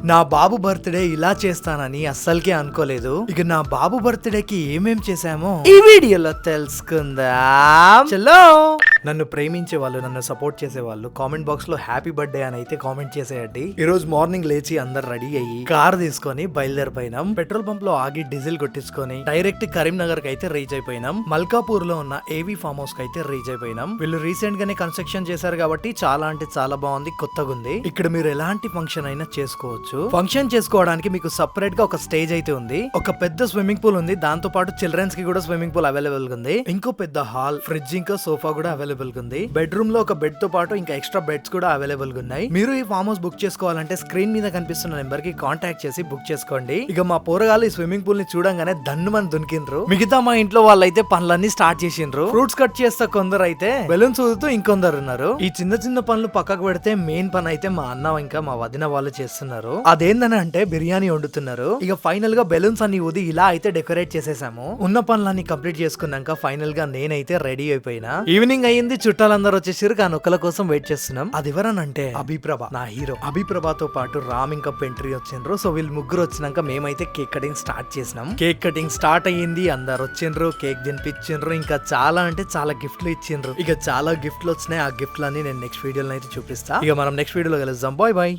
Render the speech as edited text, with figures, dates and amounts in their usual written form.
నా బాబు బర్త్డే ఇలా చేస్తానని అస్సలకే అనుకోలేదు. ఇక నా బాబు బర్త్డేకి ఏమేం చేశామో ఈ వీడియోలో తెలుసుకుందాం. చలో. నన్ను ప్రేమించే వాళ్ళు, నన్ను సపోర్ట్ చేసే వాళ్ళు కామెంట్ బాక్స్ లో హ్యాపీ బర్త్డే అని అయితే కామెంట్ చేసేయండి. ఈ రోజు మార్నింగ్ లేచి అందరు రెడీ అయ్యి కార్ తీసుకొని బయలుదేరిపోయినాం. పెట్రోల్ పంప్ లో ఆగి డీజిల్ కొట్టించుకొని డైరెక్ట్ కరీంనగర్ కి అయితే రీచ్ అయిపోయినాం. మల్కాపూర్ లో ఉన్న ఏవి ఫామ్ హౌస్ కి అయితే రీచ్ అయిపోయినాం. వీళ్ళు రీసెంట్ గానే కన్స్ట్రక్షన్ చేశారు కాబట్టి చాలా అంటే చాలా బాగుంది, కొత్తగా ఉంది. ఇక్కడ మీరు ఎలాంటి ఫంక్షన్ అయినా చేసుకోవచ్చు. ఫంక్షన్ చేసుకోవడానికి మీకు సపరేట్ గా ఒక స్టేజ్ అయితే ఉంది. ఒక పెద్ద స్విమ్మింగ్ పూల్ ఉంది, దాంతో పాటు చిల్డ్రన్స్ కి కూడా స్విమ్మింగ్ పూల్ అవైలబుల్ గా ఉంది. ఇంకో పెద్ద హాల్, ఫ్రిడ్జ్, ఇంకా సోఫా కూడా అవైలబుల్ గా ఉంది. బెడ్రూమ్ లో ఒక బెడ్ తో పాటు ఇంకా ఎక్స్ట్రా బెడ్స్ కూడా అవైలబుల్ గా ఉన్నాయి. మీరు ఈ ఫామ్ హౌస్ బుక్ చేసుకోవాలంటే స్క్రీన్ మీద కనిపిస్తున్న నెంబర్ కి కాంటాక్ట్ చేసి బుక్ చేసుకోండి. ఇక మా పోరగాళ్ళు ఈ స్విమ్మింగ్ పూల్ ని చూడంగానే దన్ను మంది దునికిండ్రు. మిగతా మా ఇంట్లో వాళ్ళైతే పనులన్నీ స్టార్ట్ చేసిండ్రు. ఫ్రూట్స్ కట్ చేస్తా కొందరు అయితే బెలూన్స్ ఊదుతూ ఇంకొందరు ఉన్నారు. ఈ చిన్న చిన్న పనులు పక్కకు పెడితే మెయిన్ పని అయితే మా అన్న ఇంకా మా వదిన వాళ్ళు చేస్తున్నారు. అదేందని అంటే బిర్యానీ వండుతున్నారు. ఇక ఫైనల్ గా బెలూన్స్ అన్ని ఊది ఇలా అయితే డెకరేట్ చేసేసాము. ఉన్న పనులన్నీ కంప్లీట్ చేసుకున్నాక ఫైనల్ గా నేనైతే రెడీ అయిపోయినా. ఈవినింగ్ అయ్యింది, చుట్టాలందరూ వచ్చేసారు. ఆ నొక్కల కోసం వెయిట్ చేస్తున్నాం. అది ఎవరనంటే అభిప్రభ, నా హీరో. అభిప్రభతో పాటు రామ్ ఇంకా పెంట్రీ వచ్చిండ్రు. సో వీళ్ళు ముగ్గురు వచ్చినాక మేమైతే కేక్ కటింగ్ స్టార్ట్ చేసినాం. కేక్ కటింగ్ స్టార్ట్ అయ్యింది, అందరు వచ్చిండ్రు, కేక్ తినిపించిండ్రు, ఇంకా చాలా అంటే చాలా గిఫ్ట్లు ఇచ్చిండ్రు. ఇక చాలా గిఫ్ట్లు వచ్చినాయి. ఆ గిఫ్ట్లన్నీ నేను నెక్స్ట్ వీడియోలో అయితే చూపిస్తా. ఇక మనం నెక్స్ట్ వీడియోలో కలుద్దాం. Bye bye.